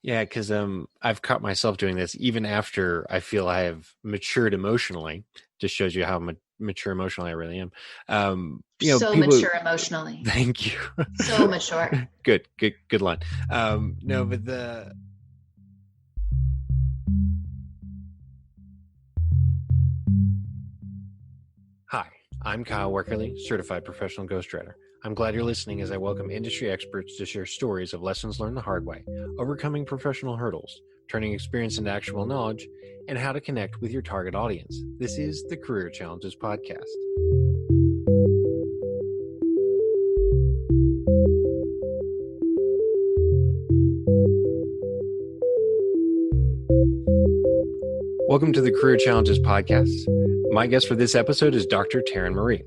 Yeah, because I've caught myself doing this even after I feel I have matured emotionally. Just shows you how mature emotionally I really am. So People. mature emotionally. Thank you. So mature. Good line. No, but Hi, I'm Kyle Werkerly, certified professional ghostwriter. I'm glad you're listening as I welcome industry experts to share stories of lessons learned the hard way, overcoming professional hurdles, turning experience into actionable knowledge, and how to connect with your target audience. This is the Career Challenges Podcast. Welcome to the Career Challenges Podcast. My guest for this episode is Dr. Taryn Marie.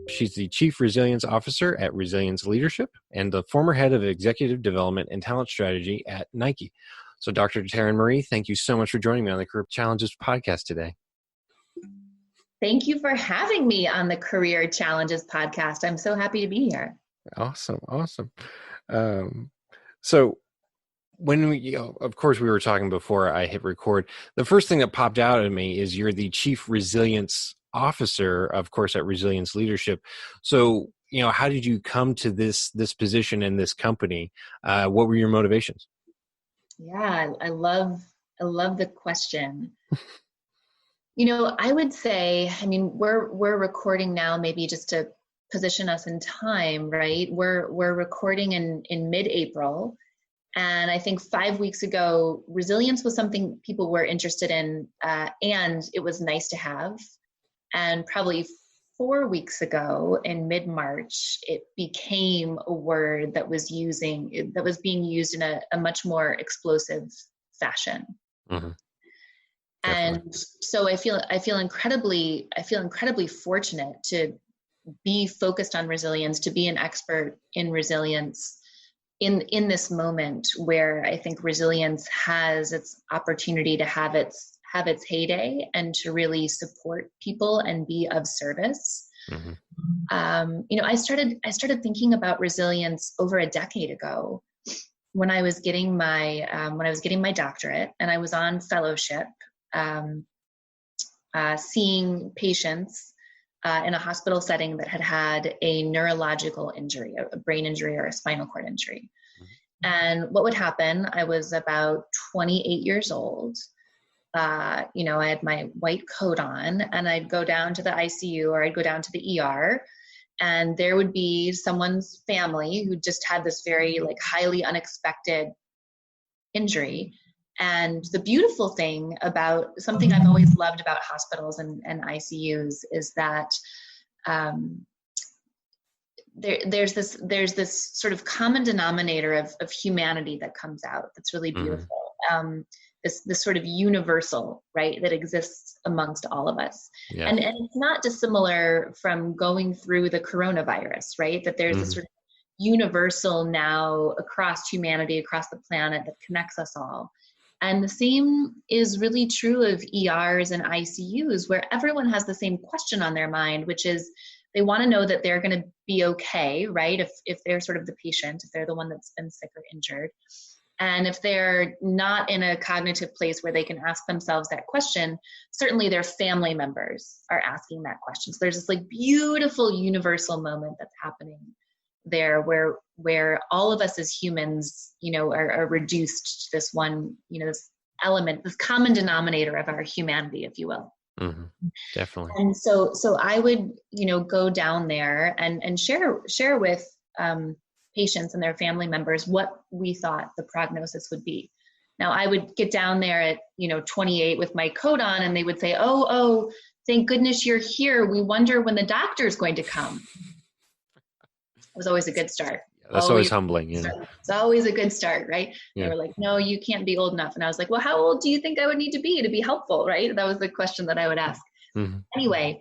She's the Chief Resilience Officer at Resilience Leadership and the former head of Executive Development and Talent Strategy at Nike. So, Dr. Taryn Marie, thank you so much for joining me on the Career Challenges Podcast today. Thank you for having me on the Career Challenges Podcast. I'm so happy to be here. Awesome. So when we, of course, we were talking before I hit record, the first thing that popped out at me is you're the Chief Resilience Officer, of course, at Resilience Leadership. So, how did you come to this position in this company? What were your motivations? Yeah, I love the question. I would say, we're recording now, maybe just to position us in time, right? We're recording in mid-April. And I think 5 weeks ago, resilience was something people were interested in, and it was nice to have. And probably 4 weeks ago, in mid-March, it became a word that was being used in a much more explosive fashion. Mm-hmm. And so I feel incredibly fortunate to be focused on resilience, to be an expert in resilience in this moment where I think resilience has its opportunity to have its heyday and to really support people and be of service. Mm-hmm. I started thinking about resilience over a decade ago when I was getting my doctorate, and I was on fellowship, seeing patients in a hospital setting that had a neurological injury, a brain injury or a spinal cord injury. And what would happen, I was about 28 years old. I had my white coat on, and I'd go down to the ICU or I'd go down to the ER, and there would be someone's family who just had this very highly unexpected injury. And the beautiful thing about something I've always loved about hospitals and ICUs is that there's this sort of common denominator of humanity that comes out that's really beautiful. This sort of universal, right, that exists amongst all of us. Yeah. And it's not dissimilar from going through the coronavirus, right? That there's this sort of universal now across humanity, across the planet that connects us all. And the same is really true of ERs and ICUs, where everyone has the same question on their mind, which is they want to know that they're going to be okay, right? If they're sort of the patient, if they're the one that's been sick or injured. And if they're not in a cognitive place where they can ask themselves that question, certainly their family members are asking that question. So there's this beautiful universal moment that's happening there where all of us as humans, are reduced to this one, this element, this common denominator of our humanity, if you will. Mm-hmm. Definitely. And so I would, go down there and share with patients and their family members what we thought the prognosis would be. Now I would get down there at, 28 with my coat on, and they would say, oh, thank goodness you're here. We wonder when the doctor's going to come. It was always a good start. That's always humbling. Yeah. It's always a good start, right? Yeah. They were like, no, you can't be old enough. And I was like, well, how old do you think I would need to be helpful, right? That was the question that I would ask. Mm-hmm. Anyway,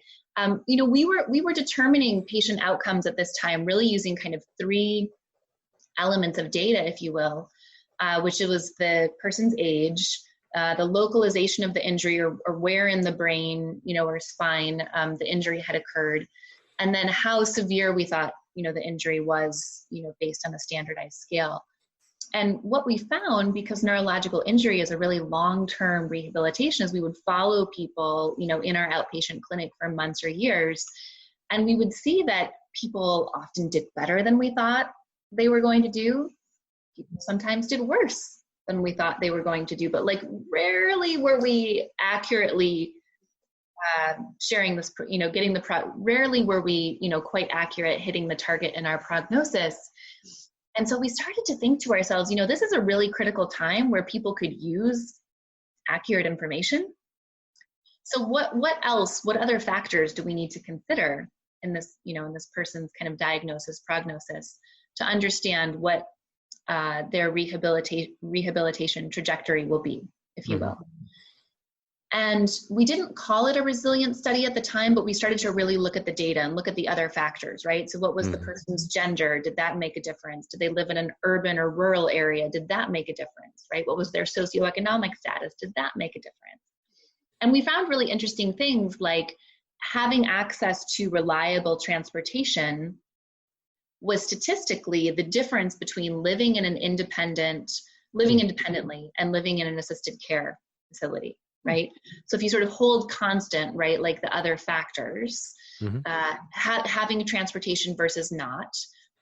we were determining patient outcomes at this time, really using kind of 3 elements of data, if you will, which was the person's age, the localization of the injury or where in the brain, or spine the injury had occurred, and then how severe we thought the injury was, based on a standardized scale. And what we found, because neurological injury is a really long-term rehabilitation, is we would follow people, in our outpatient clinic for months or years. And we would see that people often did better than we thought they were going to do. People sometimes did worse than we thought they were going to do. But like rarely were we accurately sharing this, rarely were we, quite accurate hitting the target in our prognosis. And so we started to think to ourselves, this is a really critical time where people could use accurate information. So what other factors do we need to consider in this, in this person's kind of diagnosis, prognosis, to understand what their rehabilitation trajectory will be, if you will. And we didn't call it a resilience study at the time, but we started to really look at the data and look at the other factors, right? So what was the person's gender? Did that make a difference? Did they live in an urban or rural area? Did that make a difference, right? What was their socioeconomic status? Did that make a difference? And we found really interesting things like having access to reliable transportation was statistically the difference between living independently and living in an assisted care facility, right? So if you sort of hold constant, right, like the other factors, having transportation versus not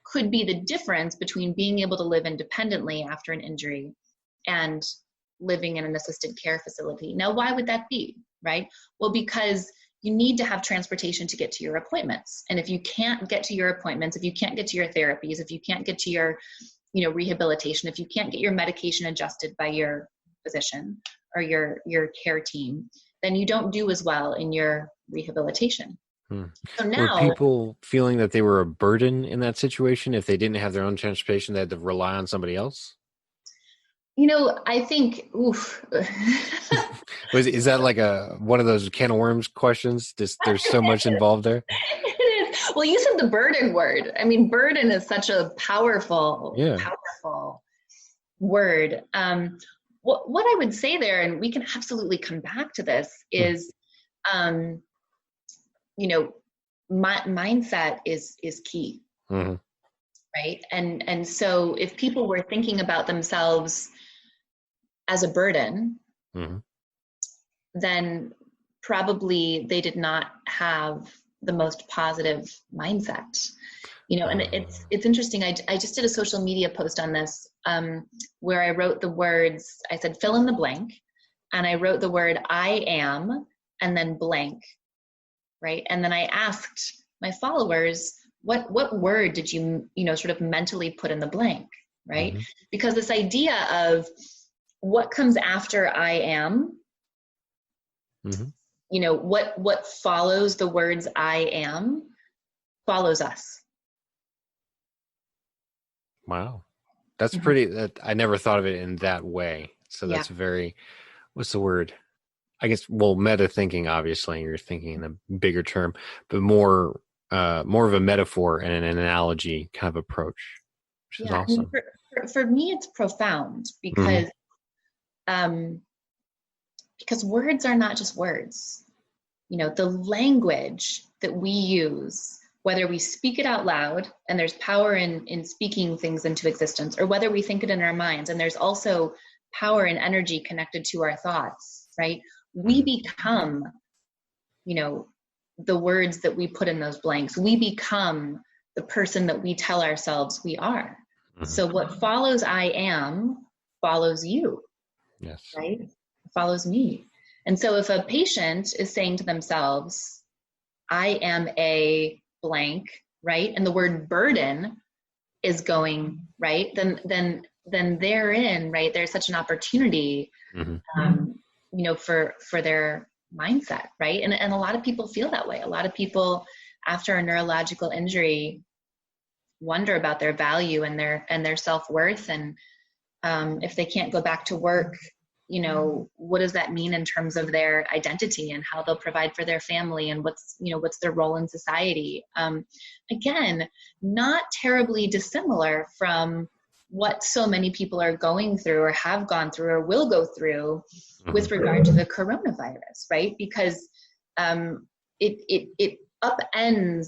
could be the difference between being able to live independently after an injury and living in an assisted care facility. Now, why would that be, right? Well, because you need to have transportation to get to your appointments. And if you can't get to your appointments, if you can't get to your therapies, if you can't get to your, rehabilitation, if you can't get your medication adjusted by your physician or your care team, then you don't do as well in your rehabilitation. So now, were people feeling that they were a burden in that situation if they didn't have their own transportation, they had to rely on somebody else? I think, Is that like one of those can of worms questions? There's so much involved there. It is. Well, you said the burden word. I mean, burden is such a powerful word. What I would say there, and we can absolutely come back to this, is, mindset is key, right? And so if people were thinking about themselves as a burden, then probably they did not have the most positive mindset. And it's interesting. I just did a social media post on this where I wrote the words, I said, fill in the blank. And I wrote the word I am, and then blank, right? And then I asked my followers, what word did you, sort of mentally put in the blank, right? Because this idea of what comes after I am, what follows the words I am follows us. Wow. That's pretty, I never thought of it in that way. So that's very, what's the word? I guess, meta thinking, obviously, you're thinking in a bigger term, but more of a metaphor and an analogy kind of approach, which is awesome. I mean, for me, it's profound because words are not just words. The language that we use, whether we speak it out loud, and there's power in speaking things into existence, or whether we think it in our minds, and there's also power and energy connected to our thoughts, right? We become, the words that we put in those blanks. We become the person that we tell ourselves we are. So what follows I am follows you, right? It follows me. And so if a patient is saying to themselves, I am a blank, right? And the word burden is going, right? Then therein, right, there's such an opportunity, for their mindset, right? And a lot of people feel that way. A lot of people after a neurological injury wonder about their value and their self-worth. And if they can't go back to work, what does that mean in terms of their identity and how they'll provide for their family and what's their role in society? Again, not terribly dissimilar from what so many people are going through or have gone through or will go through with regard to the coronavirus, right? Because it upends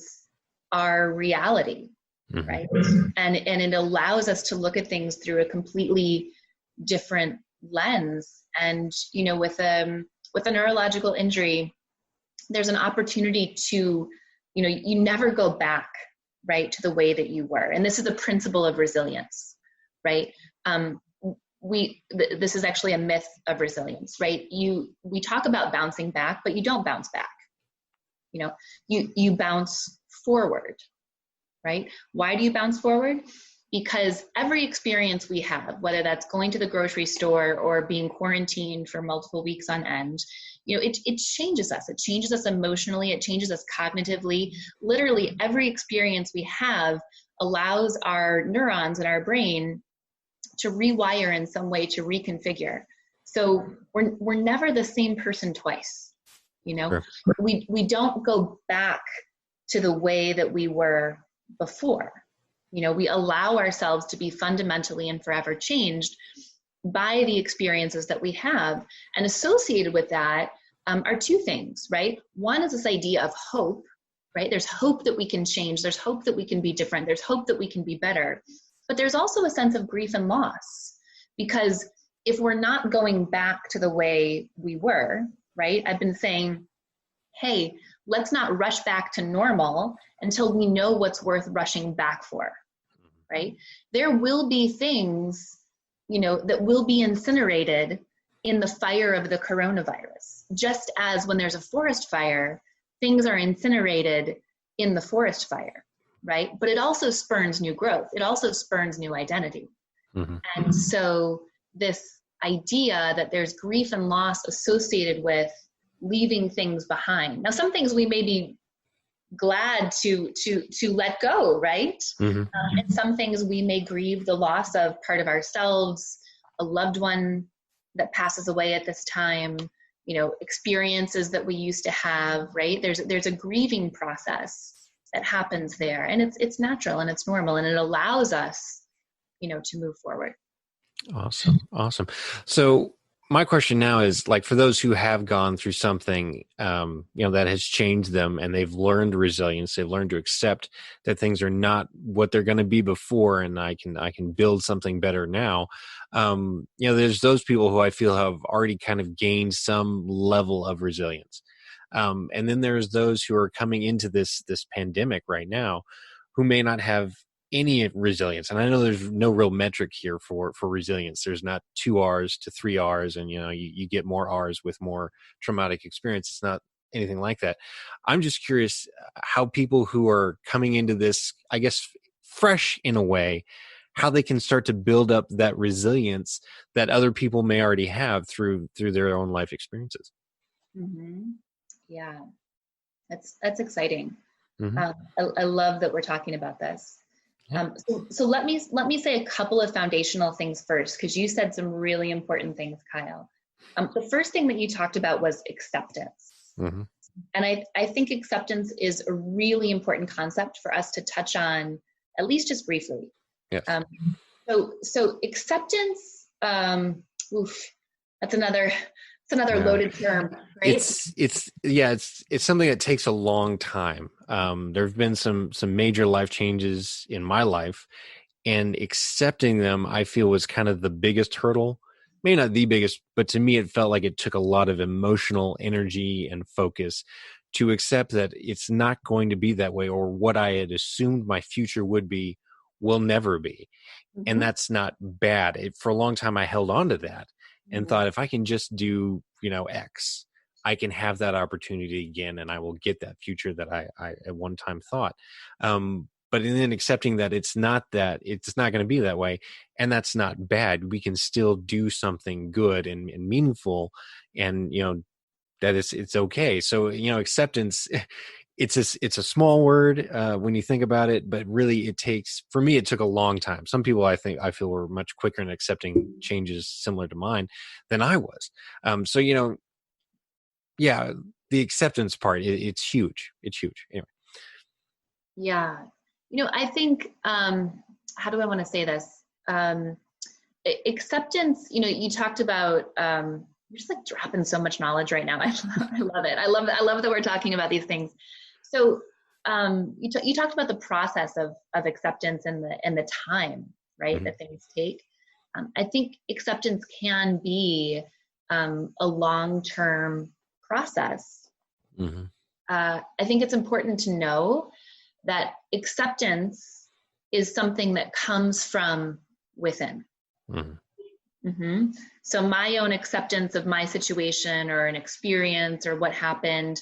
our reality, right? And it allows us to look at things through a completely different lens. And, you know, with a neurological injury, there's an opportunity to, you know, you never go back, right, to the way that you were. And this is the principle of resilience, right? This is actually a myth of resilience, right? We talk about bouncing back, but you don't bounce back. You know, you bounce forward, right? Why do you bounce forward? Because every experience we have, whether that's going to the grocery store or being quarantined for multiple weeks on end, you know, it changes us. It changes us emotionally. It changes us cognitively. Literally every experience we have allows our neurons in our brain to rewire in some way, to reconfigure. So we're never the same person twice. You know, sure. We don't go back to the way that we were before. You know, we allow ourselves to be fundamentally and forever changed by the experiences that we have. And associated with that are two things, right? One is this idea of hope, right? There's hope that we can change. There's hope that we can be different. There's hope that we can be better. But there's also a sense of grief and loss, because if we're not going back to the way we were, right? I've been saying, hey, let's not rush back to normal until we know what's worth rushing back for, right? There will be things, you know, that will be incinerated in the fire of the coronavirus. Just as when there's a forest fire, things are incinerated in the forest fire, right? But it also spurns new growth. It also spurns new identity. Mm-hmm. And so this idea that there's grief and loss associated with leaving things behind. Now, some things we may be glad to let go, right? Mm-hmm. And some things we may grieve the loss of part of ourselves, a loved one that passes away at this time, you know, experiences that we used to have, right? There's a grieving process that happens there, and it's natural and it's normal, and it allows us, you know, to move forward. Awesome. So my question now is, like, for those who have gone through something, you know, that has changed them, and they've learned resilience, they've learned to accept that things are not what they're going to be before, and I can build something better now. You know, there's those people who I feel have already kind of gained some level of resilience. And then there's those who are coming into this pandemic right now who may not have any resilience. And I know there's no real metric here for resilience. There's not 2 R's to 3 R's, and, you know, you get more R's with more traumatic experience. It's not anything like that. I'm just curious how people who are coming into this, I guess, fresh in a way, how they can start to build up that resilience that other people may already have through their own life experiences. Mm-hmm. Yeah, that's exciting. Mm-hmm. I love that we're talking about this. So let me say a couple of foundational things first, because you said some really important things, Kyle. The first thing that you talked about was acceptance. Mm-hmm. And I think acceptance is a really important concept for us to touch on, at least just briefly. Yes. So acceptance, that's another loaded term, right? It's something that takes a long time. There have been some major life changes in my life, and accepting them, I feel, was kind of the biggest hurdle. Maybe not the biggest, but to me, it felt like it took a lot of emotional energy and focus to accept that it's not going to be that way, or what I had assumed my future would be will never be. Mm-hmm. And that's not bad. For a long time, I held on to that and thought, if I can just do, you know, X, I can have that opportunity again, and I will get that future that I at one time thought. But then accepting that it's not going to be that way, and that's not bad. We can still do something good and meaningful, and, you know, that it's okay. So, you know, acceptance, it's a small word when you think about it, but really for me, it took a long time. Some people I feel were much quicker in accepting changes similar to mine than I was. So, you know, yeah, the acceptance part, it's huge. It's huge. Anyway. Yeah. You know, I think, how do I want to say this? Acceptance, you know, you talked about, you're just like dropping so much knowledge right now. I love it. I love that we're talking about these things. So You talked about the process of acceptance and the time, right, Mm-hmm. that things take. I think acceptance can be a long-term process. Mm-hmm. I think it's important to know that acceptance is something that comes from within. Mm-hmm. Mm-hmm. So my own acceptance of my situation or an experience or what happened,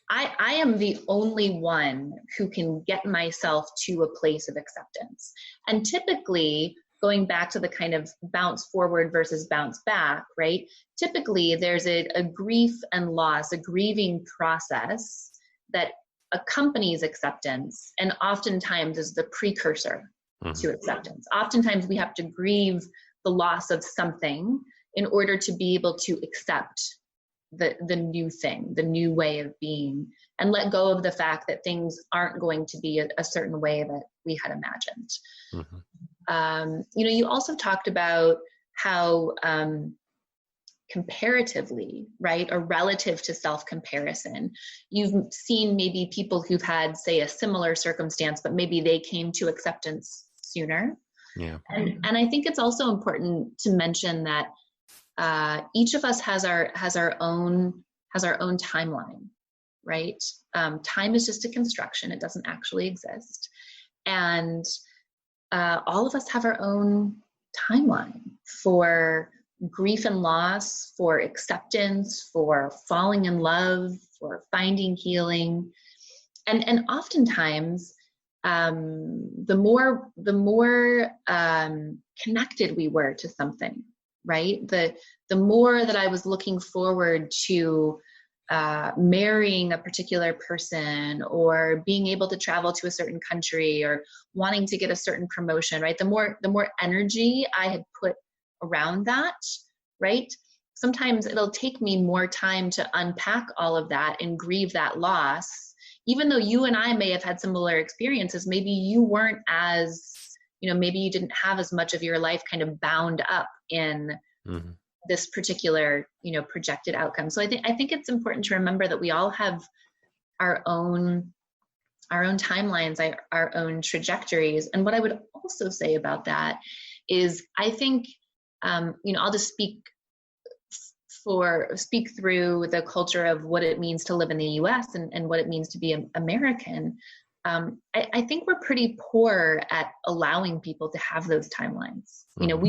I am the only one who can get myself to a place of acceptance. And typically, going back to the kind of bounce forward versus bounce back, right? Typically, there's a grief and loss, a grieving process that accompanies acceptance, and oftentimes is the precursor Mm-hmm. to acceptance. Oftentimes, we have to grieve the loss of something in order to be able to accept the new thing, the new way of being, and let go of the fact that things aren't going to be a certain way that we had imagined. Mm-hmm. You also talked about how comparatively, right, or relative to self-comparison, you've seen maybe people who've had, say, a similar circumstance, but maybe they came to acceptance sooner. Yeah. And I think it's also important to mention that each of us has our own timeline, right? Time is just a construction; it doesn't actually exist, and all of us have our own timeline for grief and loss, for acceptance, for falling in love, for finding healing, and oftentimes, the more connected we were to something, right? The more that I was looking forward to marrying a particular person, or being able to travel to a certain country, or wanting to get a certain promotion, right? The more energy I had put around that, right? Sometimes it'll take me more time to unpack all of that and grieve that loss. Even though you and I may have had similar experiences, maybe you weren't as, maybe you didn't have as much of your life kind of bound up in Mm-hmm. this particular, projected outcome. So I think it's important to remember that we all have our own timelines, our own trajectories. And what I would also say about that is, I think, I'll just speak through the culture of what it means to live in the US and what it means to be American. I think we're pretty poor at allowing people to have those timelines. Mm-hmm.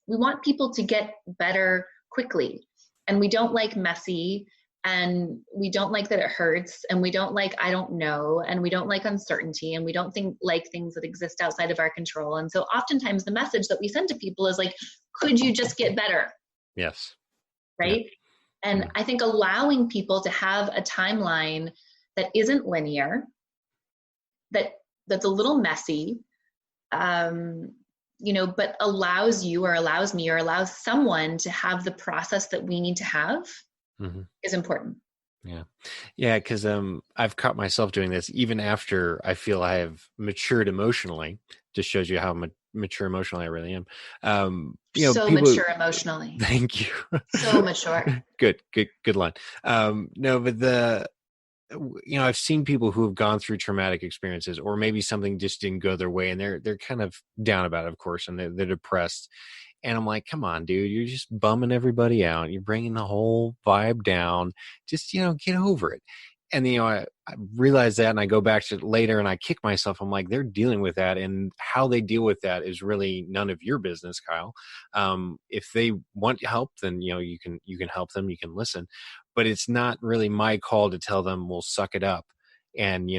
We want people to get better quickly, and we don't like messy, and we don't like that it hurts, and we don't like I don't know, and we don't like uncertainty, and we don't like things that exist outside of our control. And so oftentimes the message that we send to people is like, could you just get better? Yes. Right. Yeah. And I think allowing people to have a timeline that isn't linear, that's a little messy, but allows you, or allows me, or allows someone to have the process that we need to have, mm-hmm. is important. Yeah. Yeah. Cause, I've caught myself doing this even after I feel I have matured emotionally. Just shows you how mature emotionally I really am. So people, mature emotionally. Thank you. So mature. Good line. No, but I've seen people who have gone through traumatic experiences, or maybe something just didn't go their way, and they're kind of down about it, of course, and they're depressed. And I'm like, come on, dude, you're just bumming everybody out. You're bringing the whole vibe down. Just, get over it. And, I realize that, and I go back to it later and I kick myself. I'm like, they're dealing with that, and how they deal with that is really none of your business, Kyle. If they want help, then, you can help them, you can listen, but it's not really my call to tell them, well, suck it up and,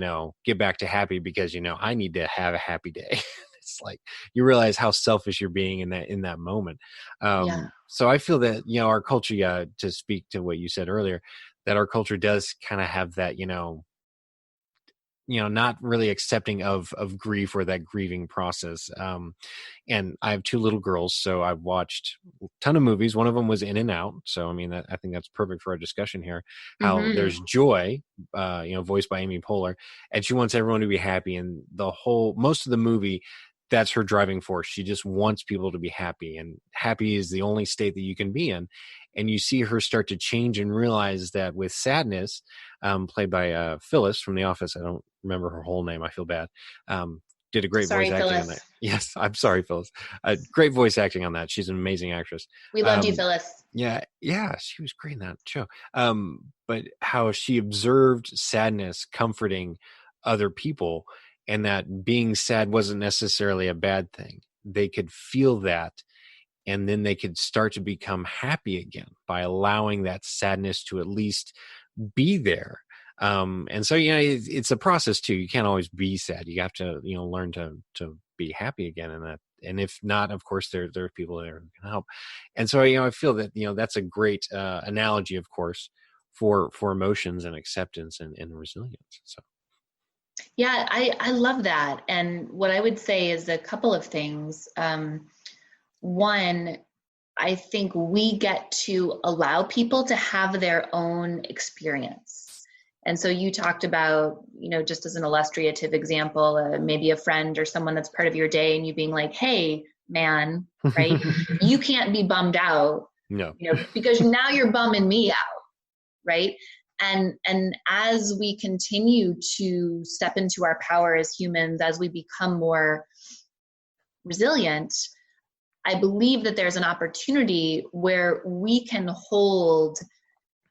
get back to happy because, I need to have a happy day. It's like you realize how selfish you're being in that moment. So I feel that, our culture, to speak to what you said earlier, that our culture does kind of have that, not really accepting of grief or that grieving process. And I have 2 little girls, so I've watched a ton of movies. One of them was In and Out. So, I think that's perfect for our discussion here. How mm-hmm. there's Joy, voiced by Amy Poehler, and she wants everyone to be happy. And most of the movie, that's her driving force. She just wants people to be happy, and happy is the only state that you can be in. And you see her start to change and realize that with sadness, played by Phyllis from The Office. I don't remember her whole name. I feel bad. Did a great Sorry, voice acting on Phyllis. that. Yes, I'm sorry, Phyllis. Great voice acting on that. She's an amazing actress. We loved you, Phyllis. Yeah, she was great in that show. But how she observed sadness comforting other people, and that being sad wasn't necessarily a bad thing. They could feel that, and then they could start to become happy again by allowing that sadness to at least be there. And so, it's a process too. You can't always be sad. You have to, learn to be happy again. And if not, of course, there are people there who can help. And so, I feel that, that's a great analogy, of course, for emotions and acceptance and resilience. So. Yeah, I love that. And what I would say is a couple of things. One, I think we get to allow people to have their own experience. And so you talked about, just as an illustrative example, maybe a friend or someone that's part of your day, and you being like, hey, man, right? You can't be bummed out, no, because now you're bumming me out, right? And as we continue to step into our power as humans, as we become more resilient, I believe that there's an opportunity where we can hold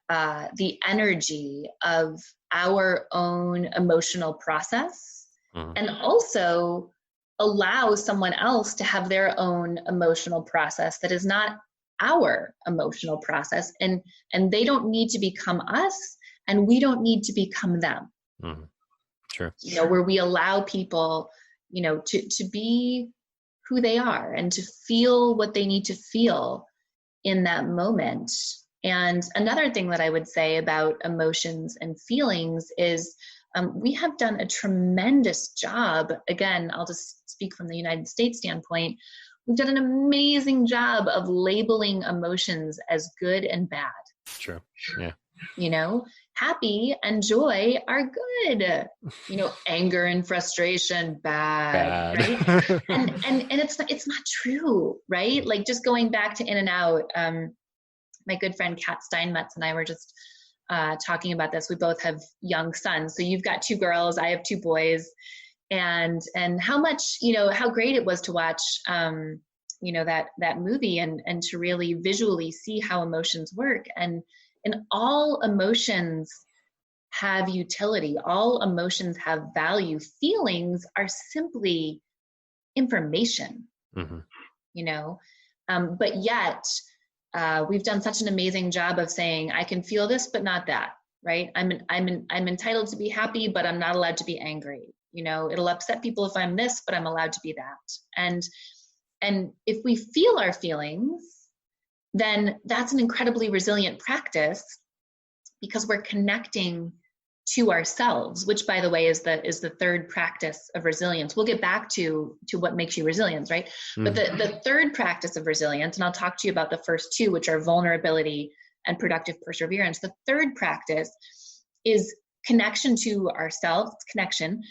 the energy of our own emotional process, and also allow someone else to have their own emotional process that is not our emotional process, and they don't need to become us, and we don't need to become them. Sure. Where we allow people, to be who they are and to feel what they need to feel in that moment. And another thing that I would say about emotions and feelings is we have done a tremendous job. Again, I'll just speak from the United States standpoint. We've done an amazing job of labeling emotions as good and bad. Sure. Yeah. Happy and joy are good. Anger and frustration, bad. Right? and it's not true, right? Like, just going back to In and Out, my good friend Kat Steinmetz and I were just talking about this. We both have young sons. So you've got 2 girls, I have 2 boys, and how much, how great it was to watch, that movie and to really visually see how emotions work. And all emotions have utility. All emotions have value. Feelings are simply information, but yet, we've done such an amazing job of saying, I can feel this, but not that, right? I'm entitled to be happy, but I'm not allowed to be angry. It'll upset people if I'm this, but I'm allowed to be that. And if we feel our feelings, then that's an incredibly resilient practice, because we're connecting to ourselves, which, by the way, is the third practice of resilience. We'll get back to what makes you resilient, right? But the third practice of resilience, and I'll talk to you about the first 2, which are vulnerability and productive perseverance. The third practice is connection to ourselves, connection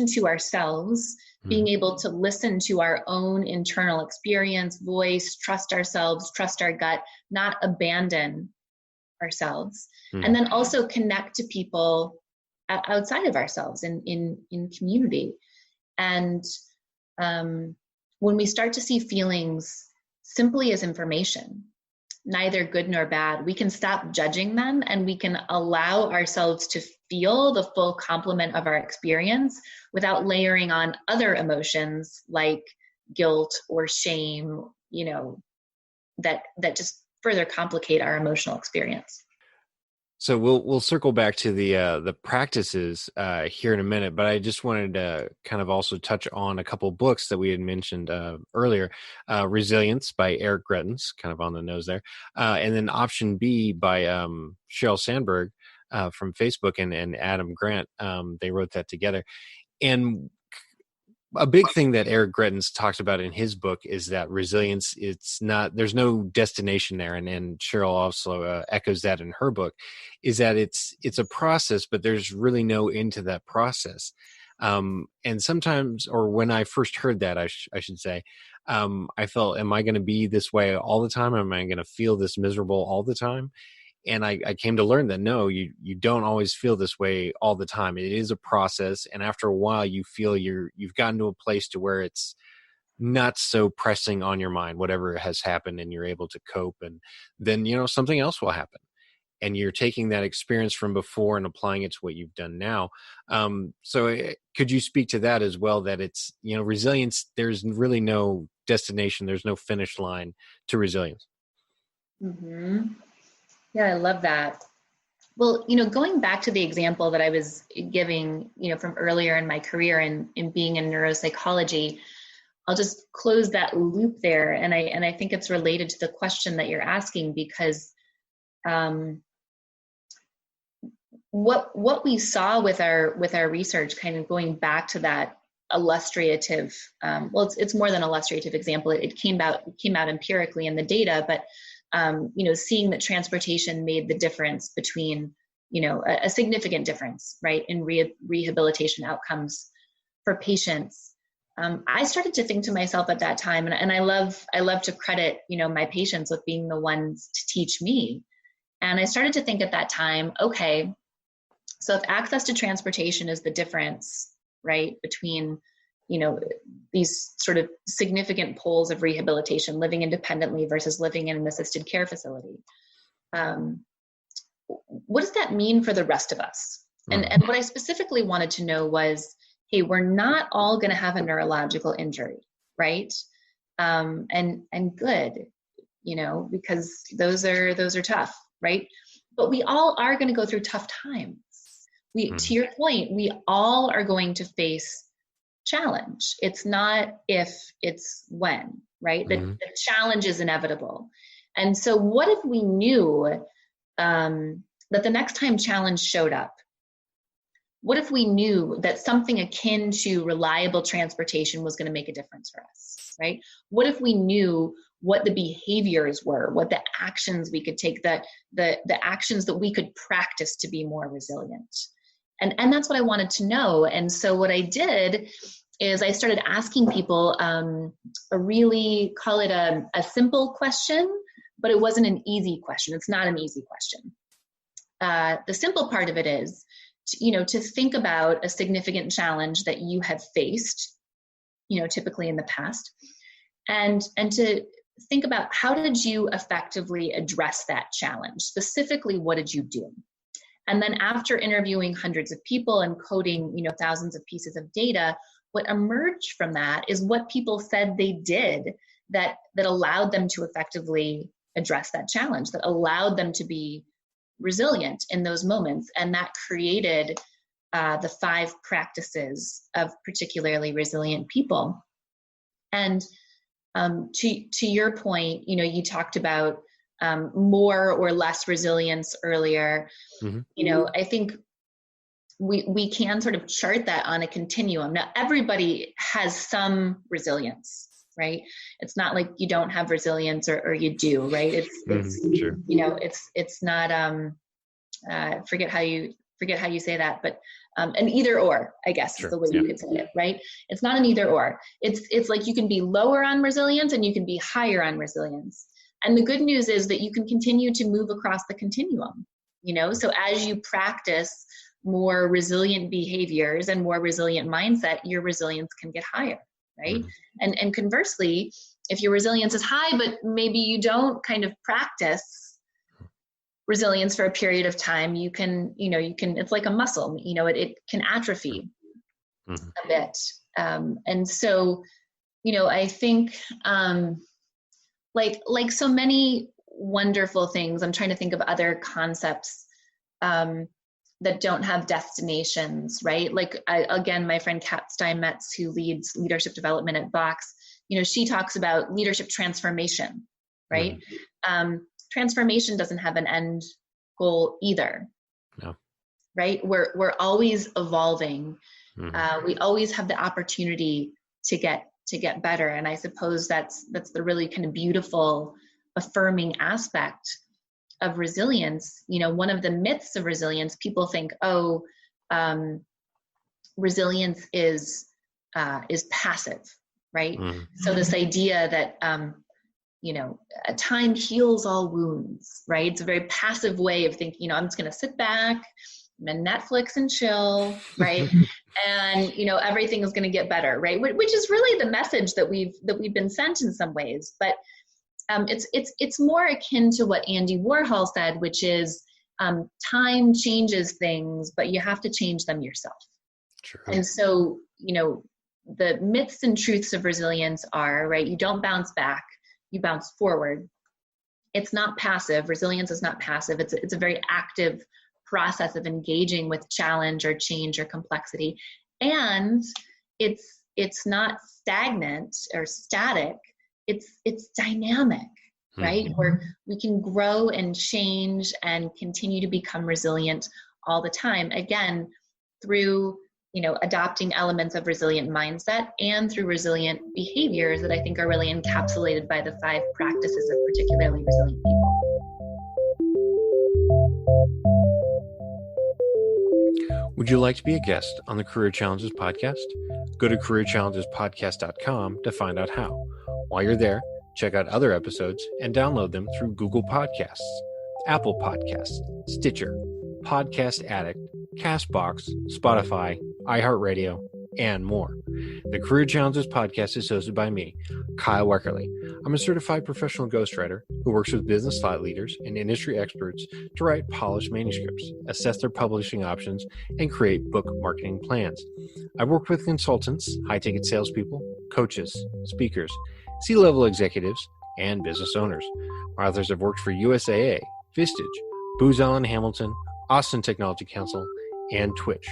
to ourselves, being able to listen to our own internal experience, voice, trust ourselves, trust our gut, not abandon ourselves, and then also connect to people outside of ourselves in community. And when we start to see feelings simply as information, neither good nor bad, we can stop judging them, and we can allow ourselves to feel the full complement of our experience without layering on other emotions like guilt or shame, that just further complicate our emotional experience. So we'll circle back to the practices here in a minute, but I just wanted to kind of also touch on a couple books that we had mentioned earlier. Resilience by Eric Greitens, kind of on the nose there, and then Option B by Sheryl Sandberg from Facebook and Adam Grant. They wrote that together. And a big thing that Eric Greitens talks about in his book is that resilience, there's no destination there. And Cheryl also echoes that in her book, is that it's a process, but there's really no end to that process. And sometimes, or when I first heard that, I should say, I felt, am I going to be this way all the time? Am I going to feel this miserable all the time? And I came to learn that no, you don't always feel this way all the time. It is a process, and after a while, you feel you've gotten to a place to where it's not so pressing on your mind, whatever has happened, and you're able to cope. And then something else will happen, and you're taking that experience from before and applying it to what you've done now. Could you speak to that as well? That it's resilience. There's really no destination. There's no finish line to resilience. Mm-hmm. Yeah, I love that. Well, going back to the example that I was giving, from earlier in my career in being in neuropsychology, I'll just close that loop there. And I think it's related to the question that you're asking, because what we saw with our research, kind of going back to that illustrative, it's more than illustrative example. It came out empirically in the data, but seeing that transportation made the difference between, a significant difference, right, in rehabilitation outcomes for patients. I started to think to myself at that time, and I love to credit, my patients with being the ones to teach me. And I started to think at that time, okay, so if access to transportation is the difference, right, between, these sort of significant poles of rehabilitation, living independently versus living in an assisted care facility, what does that mean for the rest of us? And what I specifically wanted to know was, hey, we're not all going to have a neurological injury, right? And good, because those are tough, right? But we all are going to go through tough times. To your point, we all are going to face challenge. It's not if, it's when, right? The challenge is inevitable. And so what if we knew that the next time challenge showed up, what if we knew that something akin to reliable transportation was going to make a difference for us, right? What if we knew what the behaviors were, what the actions we could take, the actions that we could practice to be more resilient? And that's what I wanted to know. And so what I did is I started asking people a really, call it a simple question, but it wasn't an easy question. It's not an easy question. The simple part of it is, to think about a significant challenge that you have faced, typically in the past, and to think about, how did you effectively address that challenge? Specifically, what did you do? And then after interviewing hundreds of people and coding, thousands of pieces of data, what emerged from that is what people said they did that allowed them to effectively address that challenge, that allowed them to be resilient in those moments. And that created the 5 practices of particularly resilient people. And to your point, you talked about more or less resilience earlier. I think we can sort of chart that on a continuum. Now, everybody has some resilience, right? It's not like you don't have resilience or you do, right? It's sure. It's not, forget how you say that, but an either or, I guess, is the way you could say it, right? It's not an either or. It's like you can be lower on resilience and you can be higher on resilience. And the good news is that you can continue to move across the continuum, so as you practice more resilient behaviors and more resilient mindset, your resilience can get higher, right? And conversely, if your resilience is high, but maybe you don't kind of practice resilience for a period of time, you can, it's like a muscle, it can atrophy a bit. And so, I think, like so many wonderful things, I'm trying to think of other concepts that don't have destinations, right? Like, again, my friend Kat Steinmetz, who leads leadership development at Vox, she talks about leadership transformation, right? Transformation doesn't have an end goal either. No. Right? We're always evolving. We always have the opportunity to get better. And I suppose that's the really kind of beautiful, affirming aspect of resilience. One of the myths of resilience, people think, resilience is passive, right? So this idea that time heals all wounds, right? It's a very passive way of thinking. I'm just going to sit back, I'm going to Netflix and chill, right? And everything is going to get better, right? Which is really the message that we've been sent in some ways, but it's more akin to what Andy Warhol said, which is time changes things, but you have to change them yourself. True. And so, the myths and truths of resilience are, right, you don't bounce back, you bounce forward. It's not passive. Resilience is not passive. It's a very active process of engaging with challenge or change or complexity. And it's not stagnant or static. It's dynamic, right? Where we can grow and change and continue to become resilient all the time. Again, through adopting elements of resilient mindset and through resilient behaviors that I think are really encapsulated by the 5 practices of particularly resilient people. Would you like to be a guest on the Career Challenges podcast? Go to careerchallengespodcast.com to find out how. While you're there, check out other episodes and download them through Google Podcasts, Apple Podcasts, Stitcher, Podcast Addict, Castbox, Spotify, iHeartRadio, and more. The Career Challenges podcast is hosted by me, Kyle Weckerly. I'm a certified professional ghostwriter who works with business thought leaders and industry experts to write polished manuscripts, assess their publishing options, and create book marketing plans. I've worked with consultants, high-ticket salespeople, coaches, speakers, C-level executives, and business owners. My authors have worked for USAA, Vistage, Booz Allen Hamilton, Austin Technology Council, and Twitch.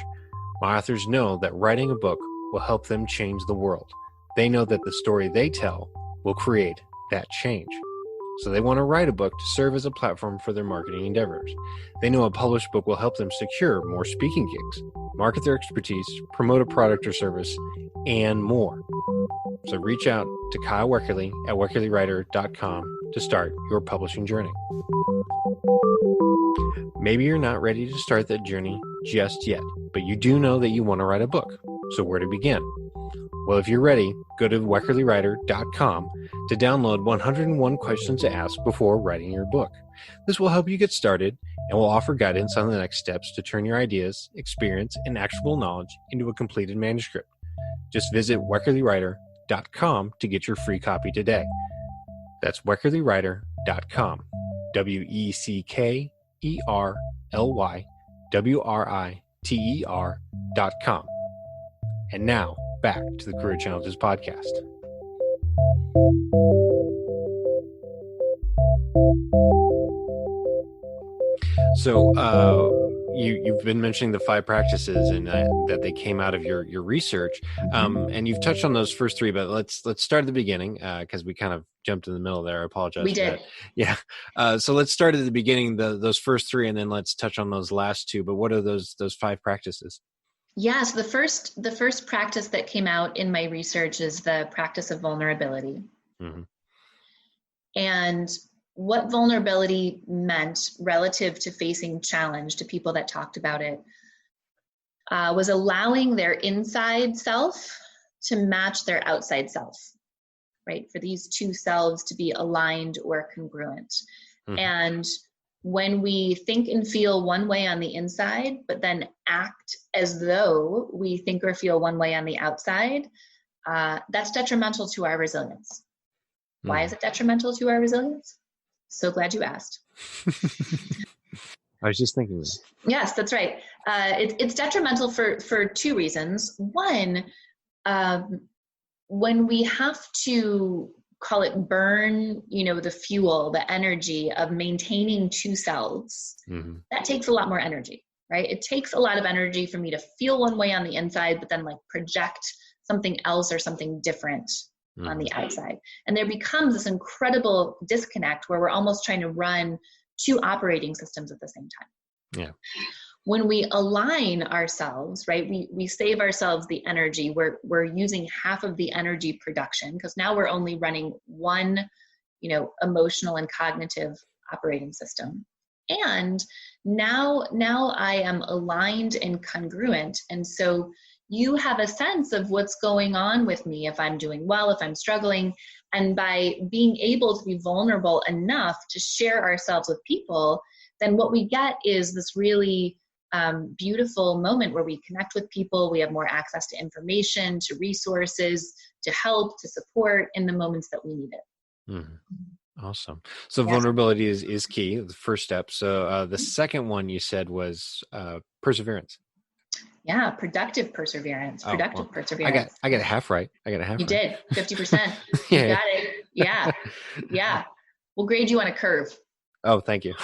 My authors know that writing a book will help them change the world. They know that the story they tell will create that change. So they want to write a book to serve as a platform for their marketing endeavors. They know a published book will help them secure more speaking gigs, market their expertise, promote a product or service, and more. So reach out to Kyle Weckerly at weckerlywriter.com to start your publishing journey. Maybe you're not ready to start that journey just yet, but you do know that you want to write a book. So where to begin? Well, if you're ready, go to weckerlywriter.com to download 101 questions to ask before writing your book. This will help you get started and will offer guidance on the next steps to turn your ideas, experience, and actionable knowledge into a completed manuscript. Just visit weckerlywriter.com to get your free copy today. That's weckerlywriter.com. weckerlywriter.com. And now, back to the Career Challenges podcast. So you've been mentioning the 5 practices and that they came out of your research, and you've touched on those first 3, but let's start at the beginning because we kind of jumped in the middle there. I apologize. We did. That. Yeah. So let's start at the beginning, those first 3, and then let's touch on those last 2. But what are those 5 practices? Yeah, so the first practice that came out in my research is the practice of vulnerability. Mm-hmm. And what vulnerability meant relative to facing challenge to people that talked about it was allowing their inside self to match their outside self, right? For these 2 selves to be aligned or congruent. Mm-hmm. And when we think and feel one way on the inside, but then act as though we think or feel one way on the outside, that's detrimental to our resilience. Mm. Why is it detrimental to our resilience? So glad you asked. I was just thinking that. Yes, that's right. It's detrimental for 2 reasons. One, when we have to call it burn, the fuel, the energy of maintaining 2 selves, mm-hmm. that takes a lot more energy, right? It takes a lot of energy for me to feel one way on the inside, but then project something else or something different mm-hmm. on the outside. And there becomes this incredible disconnect where we're almost trying to run 2 operating systems at the same time. Yeah. When we align ourselves, right, we save ourselves the energy. We're using half of the energy production because now we're only running one, emotional and cognitive operating system. And now I am aligned and congruent. And so, you have a sense of what's going on with me, if I'm doing well, if I'm struggling. And by being able to be vulnerable enough to share ourselves with people, then what we get is this really beautiful moment where we connect with people. We have more access to information, to resources, to help, to support in the moments that we need it. Mm-hmm. Awesome. So vulnerability is key, the first step. So the second one you said was perseverance. Yeah, productive perseverance. Perseverance. I got a half right. You did 50%. You got it. Yeah. Yeah. We'll grade you on a curve. Oh, thank you.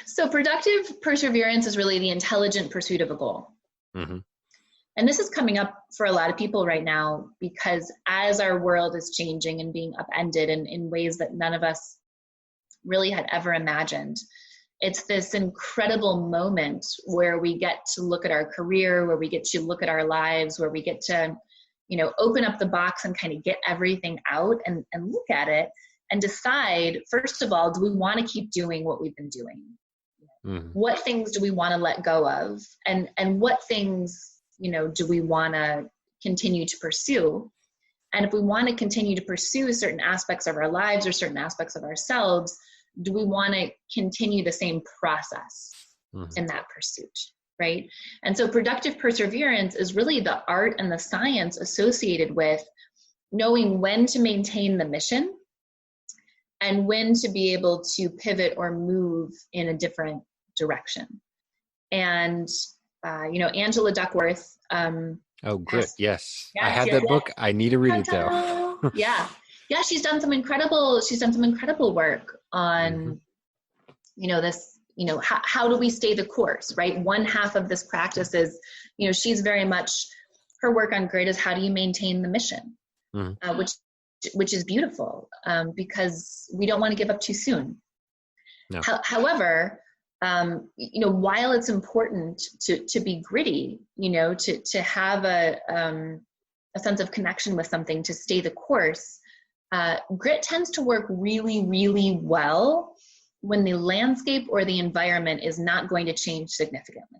So productive perseverance is really the intelligent pursuit of a goal. Mm-hmm. And this is coming up for a lot of people right now, because as our world is changing and being upended in ways that none of us really had ever imagined, it's this incredible moment where we get to look at our career, where we get to look at our lives, where we get to, open up the box and kind of get everything out and look at it and decide, first of all, do we want to keep doing what we've been doing? Mm-hmm. What things do we want to let go of? And what things, do we want to continue to pursue? And if we want to continue to pursue certain aspects of our lives or certain aspects of ourselves, do we want to continue the same process in that pursuit, right? And so productive perseverance is really the art and the science associated with knowing when to maintain the mission and when to be able to pivot or move in a different direction. And, Angela Duckworth. Grit. Yes. I have that book. I need to read it though. Yeah. She's done some incredible work on, this, how do we stay the course, right? One half of this practice is, she's very much, her work on grit is how do you maintain the mission, which is beautiful, because we don't want to give up too soon. No. However, while it's important to be gritty, to have a sense of connection with something, to stay the course, grit tends to work really, really well when the landscape or the environment is not going to change significantly.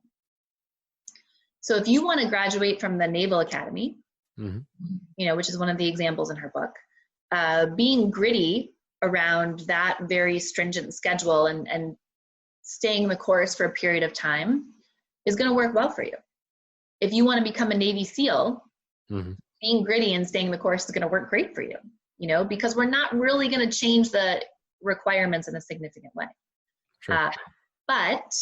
So if you want to graduate from the Naval Academy, which is one of the examples in her book, being gritty around that very stringent schedule and staying the course for a period of time is going to work well for you. If you want to become a Navy SEAL, being gritty and staying the course is going to work great for you, because we're not really going to change the requirements in a significant way. Sure. But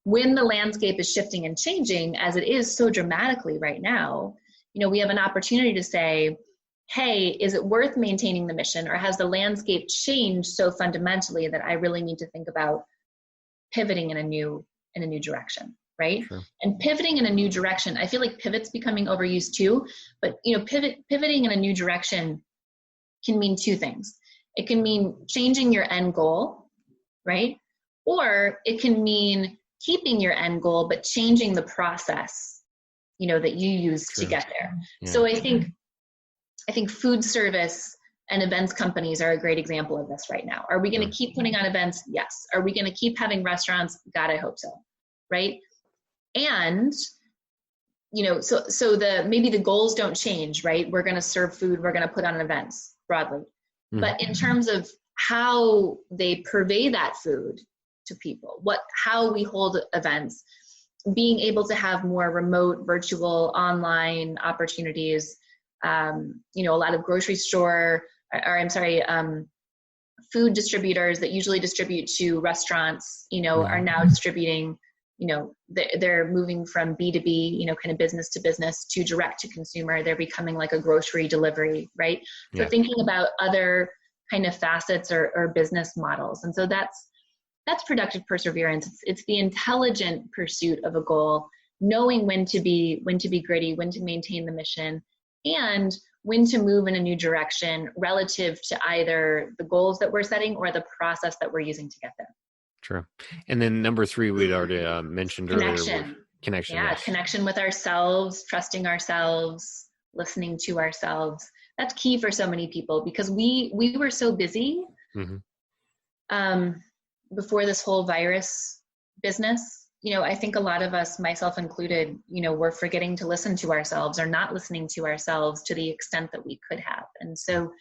when the landscape is shifting and changing, as it is so dramatically right now, we have an opportunity to say, hey, is it worth maintaining the mission, or has the landscape changed so fundamentally that I really need to think about pivoting in a new direction, right? Sure. And pivoting in a new direction, I feel like pivot's becoming overused too, but pivoting in a new direction can mean two things. It can mean changing your end goal, right? Or it can mean keeping your end goal, but changing the process, that you use to get there. Yeah. So I think food service and events companies are a great example of this right now. Are we going to keep putting on events? Yes. Are we going to keep having restaurants? God, I hope so. Right. And, so maybe the goals don't change, right? We're going to serve food. We're going to put on events broadly. But in terms of how they purvey that food to people, how we hold events, being able to have more remote, virtual, online opportunities, a lot of food distributors that usually distribute to restaurants, are now distributing, they're moving from B2B, kind of business to business to direct to consumer. They're becoming like a grocery delivery, right? Yeah. So thinking about other kind of facets or business models. And so that's productive perseverance. It's the intelligent pursuit of a goal, knowing when to be gritty, when to maintain the mission, and when to move in a new direction relative to either the goals that we're setting or the process that we're using to get there. True. And then number 3, we'd already mentioned earlier. Connection. Yeah, yes. Connection with ourselves, trusting ourselves, listening to ourselves. That's key for so many people because we were so busy before this whole virus business, I think a lot of us, myself included, we're forgetting to listen to ourselves or not listening to ourselves to the extent that we could have. And so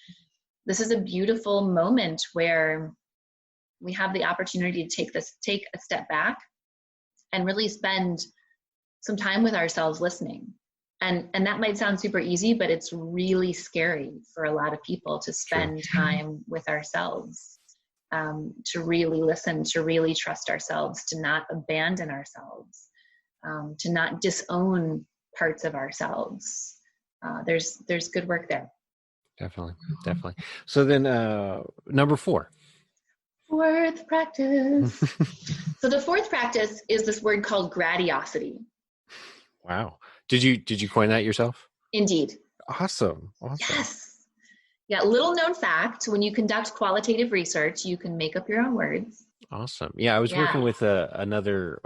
this is a beautiful moment where we have the opportunity to take a step back and really spend some time with ourselves listening. And that might sound super easy, but it's really scary for a lot of people to spend time with ourselves, to really listen, to really trust ourselves, to not abandon ourselves, to not disown parts of ourselves. There's good work there. Definitely. So then number 4. Fourth practice. So the fourth practice is this word called gradiosity. Wow. Did you coin that yourself? Indeed. Awesome. Yes. Yeah. Little known fact, when you conduct qualitative research, you can make up your own words. Awesome. Yeah. I was working with another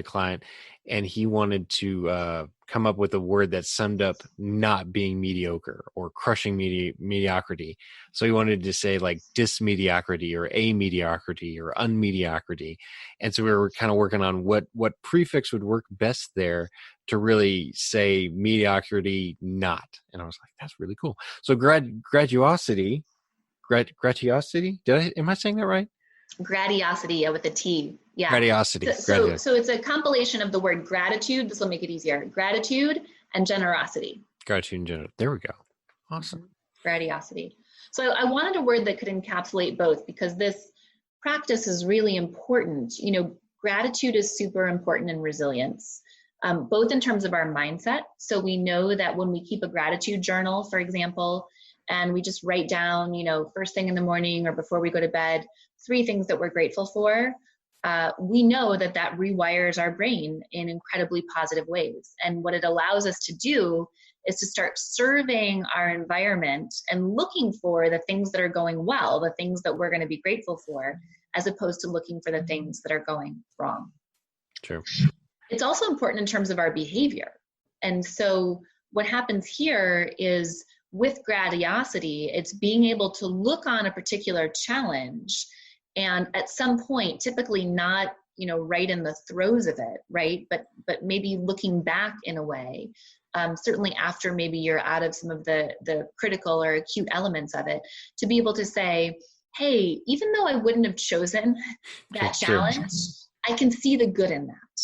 client, and he wanted to come up with a word that summed up not being mediocre or crushing mediocrity. So he wanted to say like dysmediocrity or amediocrity or unmediocrity. And so we were kind of working on what prefix would work best there to really say mediocrity not. And I was like, that's really cool. So gradiosity. Am I saying that right? Gradiosity, with a T. Yeah. Gradiosity. So it's a compilation of the word gratitude. This will make it easier. Gratitude and generosity. Gratitude and generosity. There we go. Awesome. Gradiosity. So I wanted a word that could encapsulate both, because this practice is really important. Gratitude is super important in resilience, both in terms of our mindset. So we know that when we keep a gratitude journal, for example, and we just write down, first thing in the morning or before we go to bed, 3 things that we're grateful for, we know that rewires our brain in incredibly positive ways. And what it allows us to do is to start surveying our environment and looking for the things that are going well, the things that we're going to be grateful for, as opposed to looking for the things that are going wrong. True. It's also important in terms of our behavior. And so what happens here is, with gradiosity, it's being able to look on a particular challenge, and at some point, typically not, right in the throes of it, right? But maybe looking back in a way, certainly after maybe you're out of some of the critical or acute elements of it, to be able to say, hey, even though I wouldn't have chosen that challenge, I can see the good in that,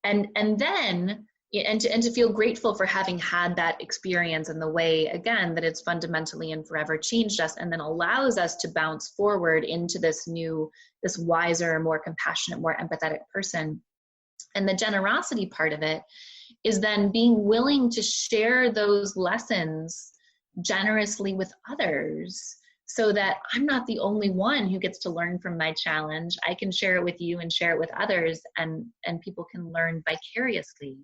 and then, and to feel grateful for having had that experience, and the way, again, that it's fundamentally and forever changed us, and then allows us to bounce forward into this wiser, more compassionate, more empathetic person. And the generosity part of it is then being willing to share those lessons generously with others, so that I'm not the only one who gets to learn from my challenge. I can share it with you and share it with others, and people can learn vicariously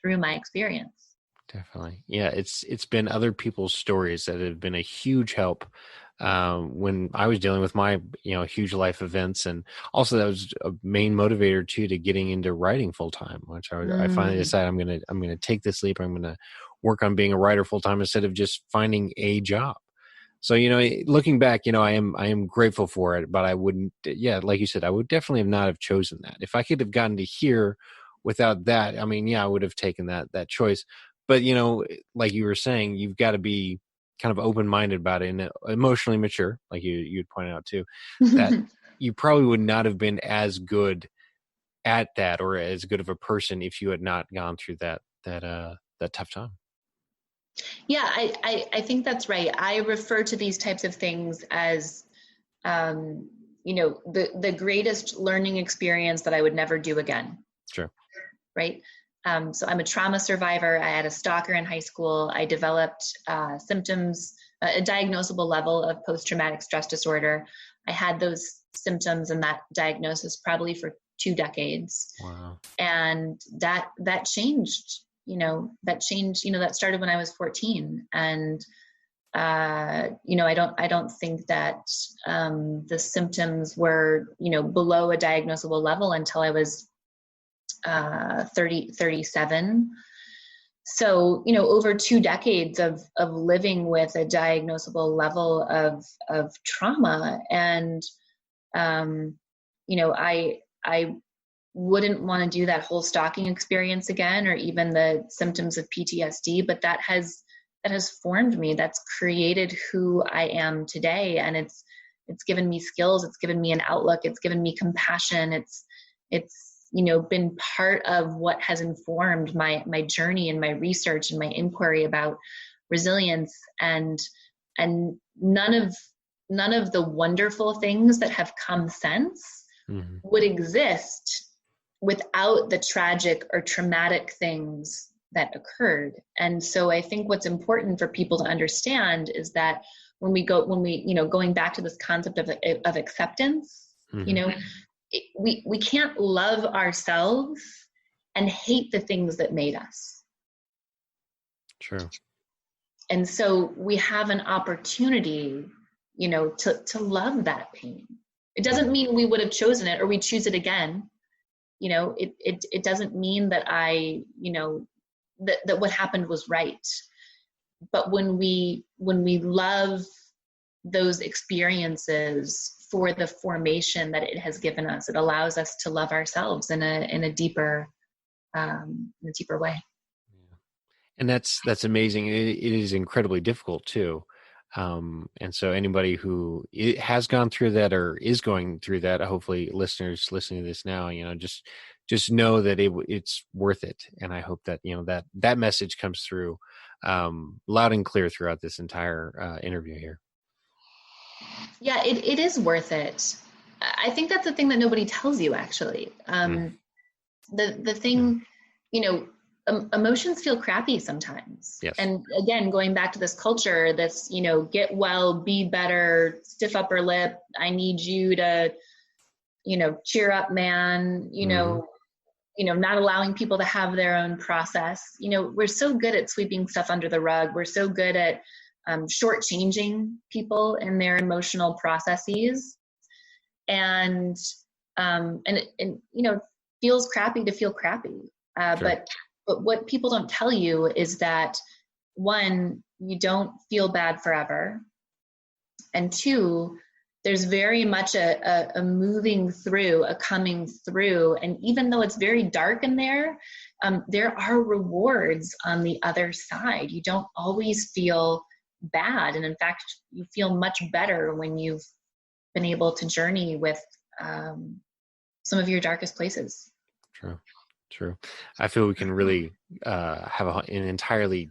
through my experience. Definitely. Yeah. It's been other people's stories that have been a huge help when I was dealing with my, huge life events. And also that was a main motivator too, to getting into writing full time, which I finally decided I'm going to take this leap. I'm going to work on being a writer full time instead of just finding a job. So, looking back, I am grateful for it, but I wouldn't, like you said, I would definitely not have chosen that. If I could have gotten to here without that, I would have taken that choice. But, like you were saying, you've got to be kind of open-minded about it and emotionally mature, like you'd pointed out too, that you probably would not have been as good at that, or as good of a person, if you had not gone through that tough time. Yeah, I think that's right. I refer to these types of things as, the greatest learning experience that I would never do again. Sure. Right. So I'm a trauma survivor. I had a stalker in high school. I developed symptoms, a diagnosable level of post-traumatic stress disorder. I had those symptoms and that diagnosis probably for 2 decades. Wow. And that changed, that started when I was 14. And, I don't think that the symptoms were, below a diagnosable level until I was 37. So, over 2 decades of living with a diagnosable level of trauma. And, I wouldn't want to do that whole stalking experience again, or even the symptoms of PTSD, but that has formed me. That's created who I am today. And it's given me skills. It's given me an outlook. It's given me compassion. It's, been part of what has informed my journey and my research and my inquiry about resilience. And none of the wonderful things that have come since would exist without the tragic or traumatic things that occurred. And so I think what's important for people to understand is that when we going back to this concept of acceptance, we can't love ourselves and hate the things that made us. True. And so we have an opportunity, to love that pain. It doesn't mean we would have chosen it or we choose it again. It doesn't mean that that what happened was right. But when we love those experiences for the formation that it has given us, it allows us to love ourselves in a deeper way. And that's amazing. It is incredibly difficult too. And so anybody who has gone through that or is going through that, hopefully listeners listening to this now, just know that it's worth it. And I hope that, that message comes through loud and clear throughout this entire interview here. Yeah, it is worth it. I think that's the thing that nobody tells you, actually. The thing, emotions feel crappy sometimes. Yes. And again, going back to this culture, this, get well, be better, stiff upper lip. I need you to, cheer up, man, not allowing people to have their own process. We're so good at sweeping stuff under the rug. We're so good at shortchanging people in their emotional processes. And it feels crappy to feel crappy. Sure. But what people don't tell you is that, one, you don't feel bad forever. And two, there's very much a moving through, a coming through. And even though it's very dark in there, there are rewards on the other side. You don't always feel bad. And in fact, you feel much better when you've been able to journey with some of your darkest places. True. I feel we can really have an entirely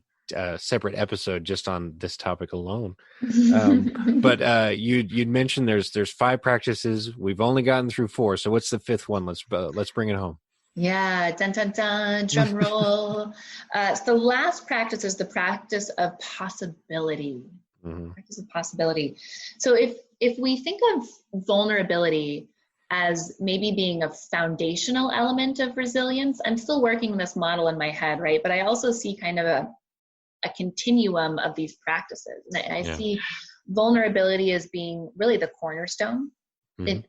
separate episode just on this topic alone. But you'd mentioned there's 5 practices. We've only gotten through 4. So what's the 5th one? Let's bring it home. Yeah, dun dun dun, drum roll. So the last practice is the practice of possibility. Practice of possibility. So if we think of vulnerability as maybe being a foundational element of resilience, I'm still working this model in my head, right? But I also see kind of a continuum of these practices. And I see vulnerability as being really the cornerstone.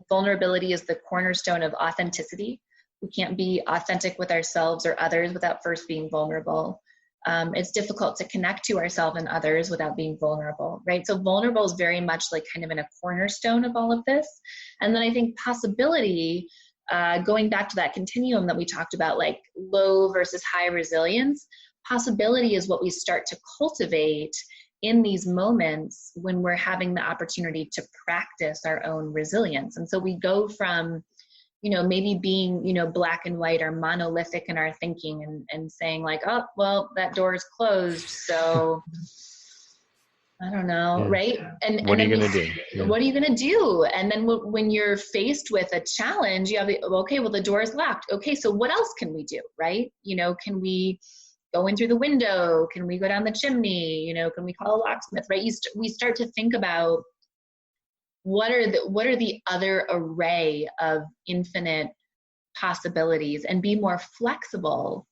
Vulnerability is the cornerstone of authenticity. We can't be authentic with ourselves or others without first being vulnerable. It's difficult to connect to ourselves and others without being vulnerable, right? So vulnerable is very much like kind of in a cornerstone of all of this. And then I think possibility, going back to that continuum that we talked about, like low versus high resilience, possibility is what we start to cultivate in these moments when we're having the opportunity to practice our own resilience. And so we go from maybe being, black and white or monolithic in our thinking and saying like, oh, well, that door is closed. So I don't know. Right. And what are you going to do? Yeah. What are you going to do? And then when you're faced with a challenge, you have okay, well, the door is locked. Okay. So what else can we do? Right. Can we go in through the window? Can we go down the chimney? Can we call a locksmith? Right. We start to think about what are the other array of infinite possibilities and be more flexible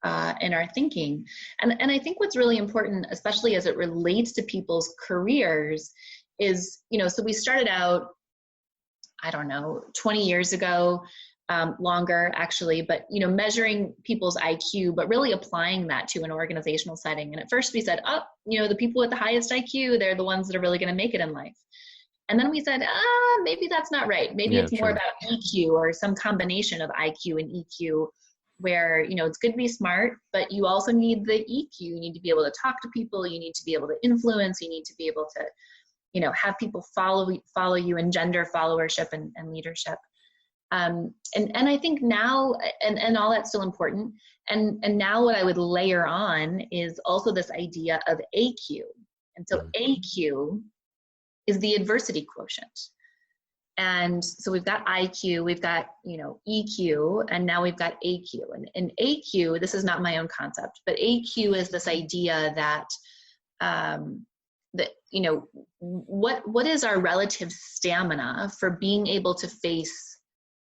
in our thinking. And I think what's really important, especially as it relates to people's careers, is, so we started out, I don't know, 20 years ago, longer actually, but, measuring people's IQ, but really applying that to an organizational setting. And at first we said, the people with the highest IQ, they're the ones that are really going to make it in life. And then we said, maybe that's not right. Maybe it's more about EQ or some combination of IQ and EQ, where, it's good to be smart, but you also need the EQ. You need to be able to talk to people. You need to be able to influence. You need to be able to, have people follow you, and gender followership and leadership. And I think now, and all that's still important. And now what I would layer on is also this idea of AQ. And so AQ is the adversity quotient. And so we've got IQ, we've got, EQ, and now we've got AQ. And AQ, this is not my own concept, but AQ is this idea that, what is our relative stamina for being able to face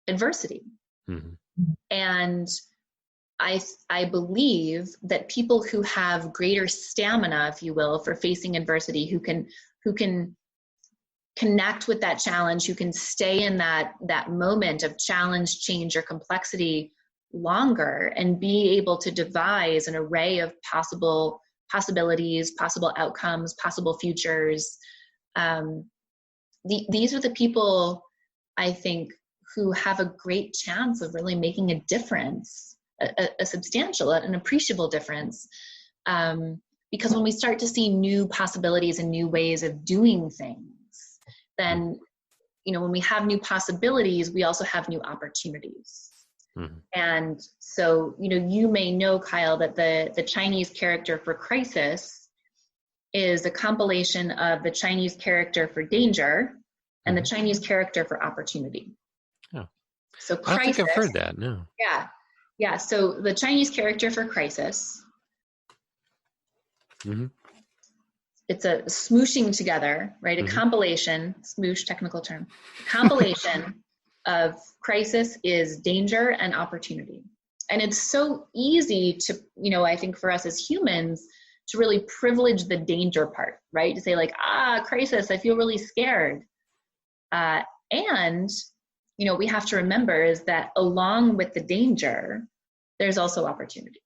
adversity? And I believe that people who have greater stamina, if you will, for facing adversity, who can connect with that challenge, who can stay in that moment of challenge, change, or complexity longer, and be able to devise an array of possibilities, possible outcomes, possible futures. These are the people, I think, who have a great chance of really making a difference, a substantial, an appreciable difference. Because when we start to see new possibilities and new ways of doing things, then, when we have new possibilities, we also have new opportunities. And so, you may know, Kyle, that the Chinese character for crisis is a compilation of the Chinese character for danger and the Chinese character for opportunity. Oh. So crisis, I don't think I've heard that, no. Yeah. So the Chinese character for crisis, it's a smooshing together, right? A compilation, smoosh, technical term, compilation of crisis is danger and opportunity. And it's so easy to, I think for us as humans, to really privilege the danger part, right? To say like, crisis, I feel really scared. And we have to remember is that along with the danger, there's also opportunity.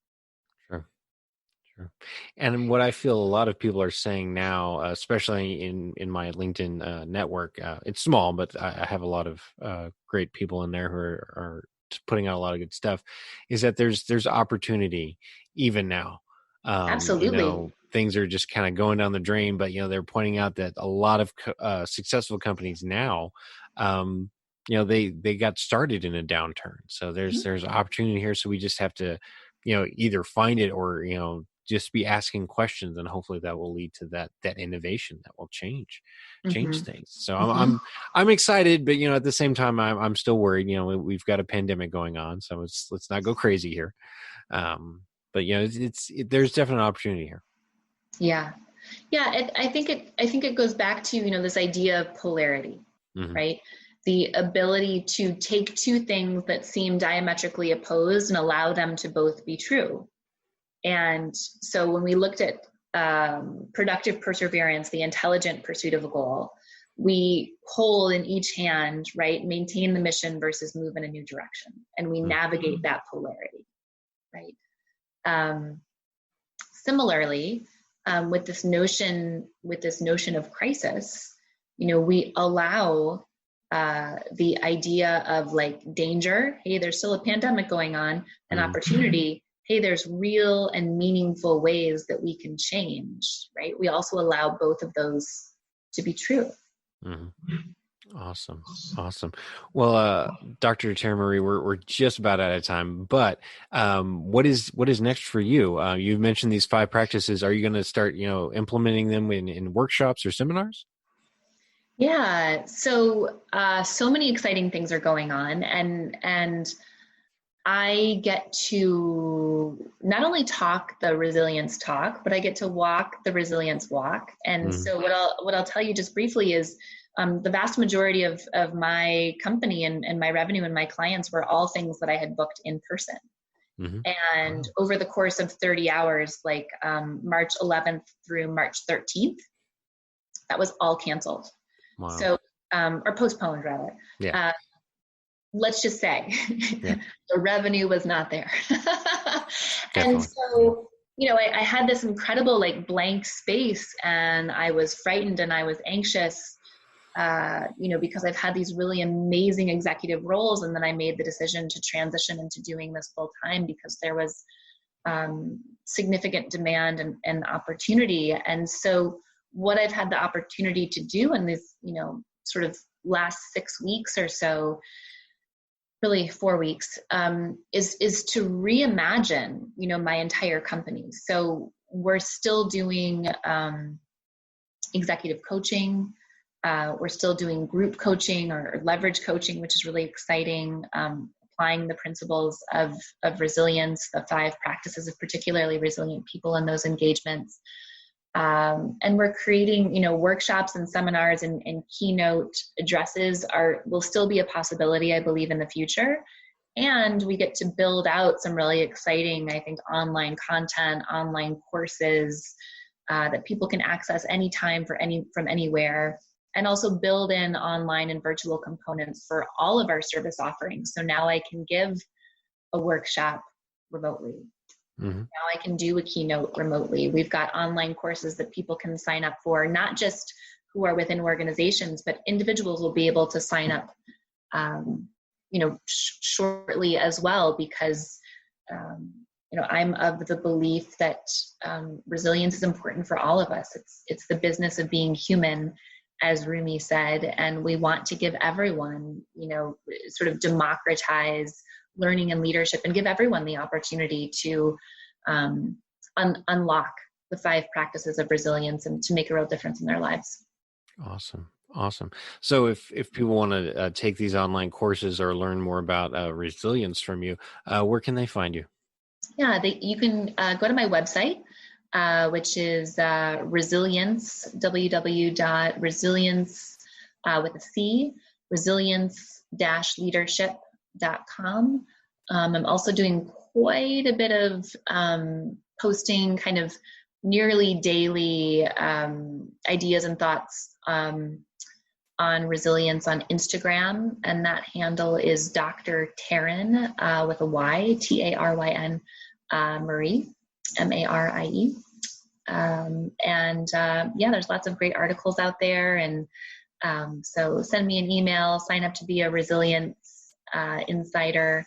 Sure. And what I feel a lot of people are saying now, especially in my LinkedIn network, it's small, but I have a lot of great people in there who are putting out a lot of good stuff, is that there's opportunity even now. Absolutely. Things are just kind of going down the drain, but they're pointing out that a lot of successful companies now, they got started in a downturn. So there's opportunity here. So we just have to, either find it or, just be asking questions, and hopefully that will lead to that innovation that will change things. So I'm excited, but at the same time I'm still worried. We've got a pandemic going on, so let's not go crazy here. But there's definite opportunity here. Yeah. I think it goes back to this idea of polarity, right? The ability to take two things that seem diametrically opposed and allow them to both be true. And so when we looked at productive perseverance, the intelligent pursuit of a goal, we hold in each hand, right, maintain the mission versus move in a new direction. And we navigate that polarity, right? Similarly, with this notion of crisis, we allow the idea of like danger, hey, there's still a pandemic going on, and opportunity, hey, there's real and meaningful ways that we can change, right? We also allow both of those to be true. Awesome. Well, Dr. Taryn Marie, we're just about out of time, but what is next for you? You've mentioned these 5 practices. Are you going to start, implementing them in workshops or seminars? Yeah. So many exciting things are going on, and I get to not only talk the resilience talk, but I get to walk the resilience walk. And so what I'll tell you just briefly is the vast majority of my company and my revenue and my clients were all things that I had booked in person. And over the course of 30 hours, like March 11th through March 13th, that was all canceled. Wow. So, or postponed rather. Yeah. Let's just say the revenue was not there. And so, I had this incredible like blank space, and I was frightened and I was anxious. because I've had these really amazing executive roles, and then I made the decision to transition into doing this full time because there was significant demand and opportunity. And so what I've had the opportunity to do in this, sort of last 6 weeks or so, really 4 weeks, is to reimagine, my entire company. So we're still doing executive coaching. We're still doing group coaching or leverage coaching, which is really exciting. Applying the principles of resilience, the 5 practices of particularly resilient people in those engagements. And we're creating, workshops and seminars and keynote addresses will still be a possibility, I believe, in the future. And we get to build out some really exciting, I think, online content, online courses that people can access anytime from anywhere. And also build in online and virtual components for all of our service offerings. So now I can give a workshop remotely. Mm-hmm. Now I can do a keynote remotely. We've got online courses that people can sign up for, not just who are within organizations, but individuals will be able to sign up, shortly as well, because, I'm of the belief that resilience is important for all of us. It's the business of being human, as Rumi said, and we want to give everyone, sort of democratize learning and leadership and give everyone the opportunity to unlock the 5 practices of resilience and to make a real difference in their lives. Awesome. So if people want to take these online courses or learn more about resilience from you, where can they find you? Yeah, you can go to my website, which is resilience, www.resilience with a C, resilience-leadership.com. I'm also doing quite a bit of posting, kind of nearly daily ideas and thoughts on resilience on Instagram, and that handle is Dr. Taryn with a Y, Taryn Marie, Marie. There's lots of great articles out there, and so send me an email, sign up to be a resilience insider,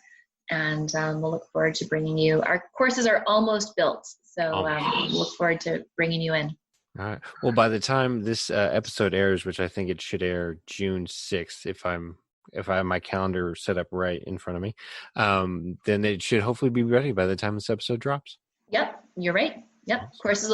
and we'll look forward to bringing you. Our courses are almost built, so we'll look forward to bringing you in. All right. Well, by the time this episode airs, which I think it should air June 6th, if I have my calendar set up right in front of me, then it should hopefully be ready by the time this episode drops. Yep, you're right. Yep, courses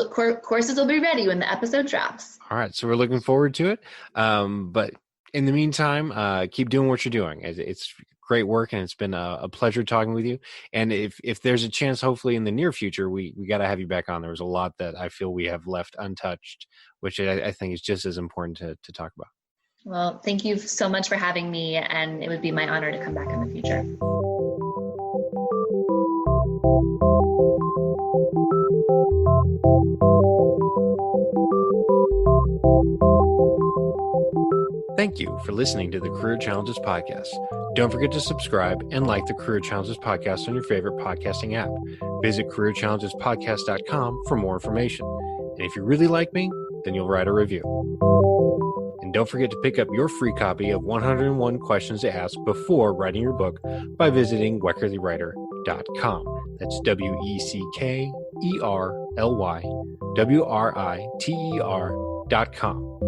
will be ready when the episode drops. All right, so we're looking forward to it. But in the meantime, keep doing what you're doing. It's great work, and it's been a pleasure talking with you. And if there's a chance, hopefully in the near future, we got to have you back on. There was a lot that I feel we have left untouched, which I think is just as important to talk about. Well, thank you so much for having me, and it would be my honor to come back in the future. Thank you for listening to the Career Challenges Podcast. Don't forget to subscribe and like the Career Challenges Podcast on your favorite podcasting app. Visit careerchallengespodcast.com for more information. And if you really like me, then you'll write a review. And don't forget to pick up your free copy of 101 Questions to Ask Before Writing Your Book by visiting weckerlywriter.com. That's WECKERLYWRITER.com.